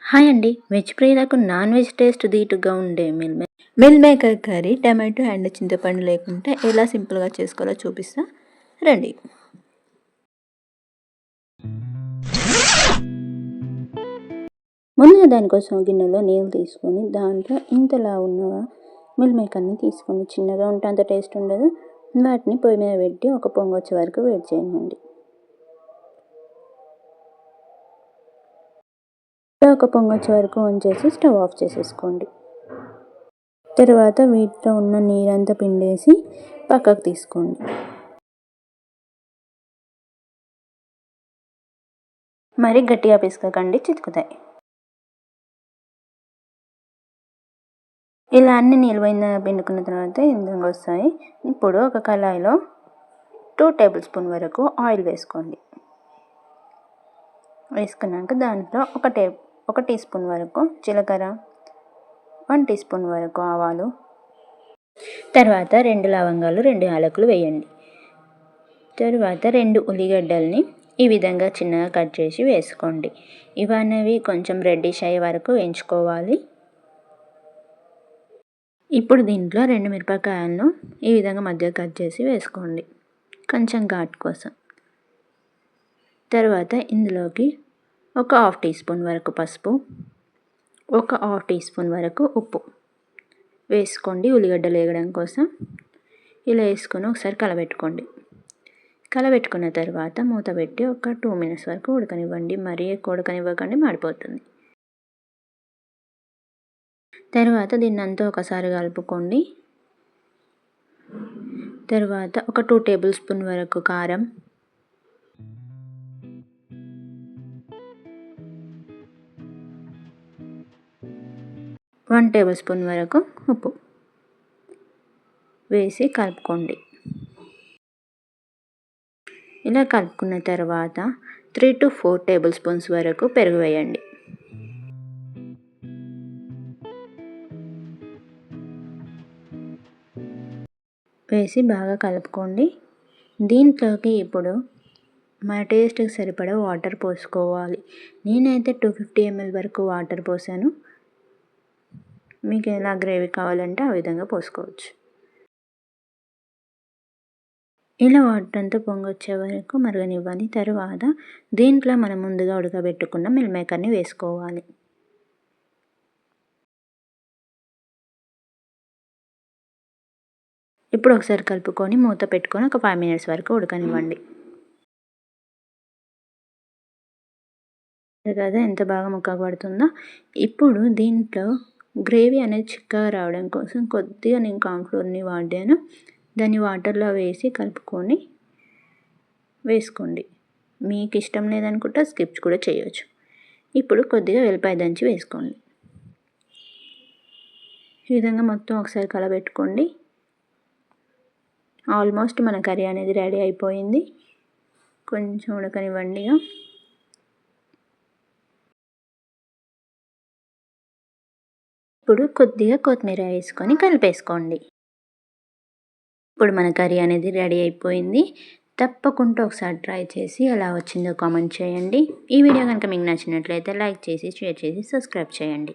Hi అండి. Veg ప్రియులకు non veg taste ధీటుగా ఉండే meal maker curry tomato and చింతపండు లేకుండా ఎలా సింపుల్గా చేసుకోవాలో చూపిస్తా రండి. ముందుగా దానికోసం గిన్నెలో నీళ్ళు తీసుకొని దాంట్లో ఇంతలా ఉన్న మిల్ మేకర్ని తీసుకొని, చిన్నగా ఉంటే అంత టేస్ట్ ఉండదు. వాటిని పొయ్యి మీద పెట్టి ఒక పొంగు వచ్చే వరకు వేడి చేయండి. ఒక పొంగు వచ్చే వరకు ఉంచేసి స్టవ్ ఆఫ్ చేసేసుకోండి. తర్వాత వీటిలో ఉన్న నీరంతా పిండేసి పక్కకు తీసుకోండి. మరి గట్టిగా పిసకకండి, చితుకుతాయి. ఇలా అన్ని నిలువైన పిండుకున్న తర్వాత ఇందంగా వస్తాయి. ఇప్పుడు ఒక కళాయిలో 2 టేబుల్ స్పూన్ వరకు ఆయిల్ వేసుకోండి. వేసుకున్నాక దాంట్లో ఒక టీ స్పూన్ వరకు జీలకర్ర, 1 టీ స్పూన్ వరకు ఆవాలు, తర్వాత 2 లవంగాలు, 2 యాలకులు వేయండి. తర్వాత 2 ఉల్లిగడ్డల్ని ఈ విధంగా చిన్నగా కట్ చేసి వేసుకోండి. ఇవన్నీ కొంచెం రెడ్డిష్ అయ్యే వరకు వేయించుకోవాలి. ఇప్పుడు దీంట్లో 2 మిరపకాయలను ఈ విధంగా మధ్య కట్ చేసి వేసుకోండి, కొంచెం ఘాటు కోసం. తర్వాత ఇందులోకి ఒక హాఫ్ టీ స్పూన్ వరకు పసుపు, ఒక హాఫ్ టీ స్పూన్ వరకు ఉప్పు వేసుకోండి, ఉల్లిగడ్డలు వేగడం కోసం. ఇలా వేసుకొని ఒకసారి కలబెట్టుకోండి. కలబెట్టుకున్న తర్వాత మూత పెట్టి ఒక 2 మినిట్స్ వరకు ఉడకనివ్వండి. మరీ ఎక్కువ ఉడకనివ్వకండి, మాడిపోతుంది. తర్వాత దీన్ని అంతా ఒకసారి కలుపుకోండి. తర్వాత ఒక 2 టేబుల్ స్పూన్ వరకు కారం, 1 టేబుల్ స్పూన్ వరకు ఉప్పు వేసి కలుపుకోండి. ఇలా కలుపుకున్న తర్వాత 3 to 4 టేబుల్ స్పూన్స్ వరకు పెరుగు వేయండి. వేసి బాగా కలుపుకోండి. దీంట్లోకి ఇప్పుడు మన టేస్ట్కి సరిపడా వాటర్ పోసుకోవాలి. నేనైతే 250 ml వరకు వాటర్ పోసాను. మీకు ఎలా గ్రేవీ కావాలంటే ఆ విధంగా పోసుకోవచ్చు. ఇలా వాటర్ అంతా పొంగొచ్చే వరకు మరగనివ్వాలి. తర్వాత దీంట్లో మనం ముందుగా ఉడకబెట్టుకున్న మిల్ మేకర్ని వేసుకోవాలి. ఇప్పుడు ఒకసారి కలుపుకొని మూత పెట్టుకొని ఒక 5 మినిట్స్ వరకు ఉడకనివ్వండి. కదా ఎంత బాగా ముక్కకు పడుతుందో. ఇప్పుడు దీంట్లో గ్రేవీ అనేది చిక్కగా రావడం కోసం కొద్దిగా నేను కార్న్‌ఫ్లోర్‌ని వాడాను. దాన్ని వాటర్లో వేసి కలుపుకొని వేసుకోండి. మీకు ఇష్టం లేదనుకుంటే స్కిప్ కూడా చేయొచ్చు. ఇప్పుడు కొద్దిగా వెల్లిపాయ దంచి వేసుకోండి. ఈ విధంగా మొత్తం ఒకసారి కలబెట్టుకోండి. ఆల్మోస్ట్ మన కర్రీ అనేది రెడీ అయిపోయింది. కొంచెం ఉడకనివ్వండి. ఇప్పుడు కొద్దిగా కొత్తిమీర వేసుకొని కలిపేసుకోండి. ఇప్పుడు మన కర్రీ అనేది రెడీ అయిపోయింది. తప్పకుండా ఒకసారి ట్రై చేసి ఎలా వచ్చిందో కామెంట్ చేయండి. ఈ వీడియో కనుక మీకు నచ్చినట్లయితే లైక్ చేసి, షేర్ చేసి, సబ్స్క్రైబ్ చేయండి.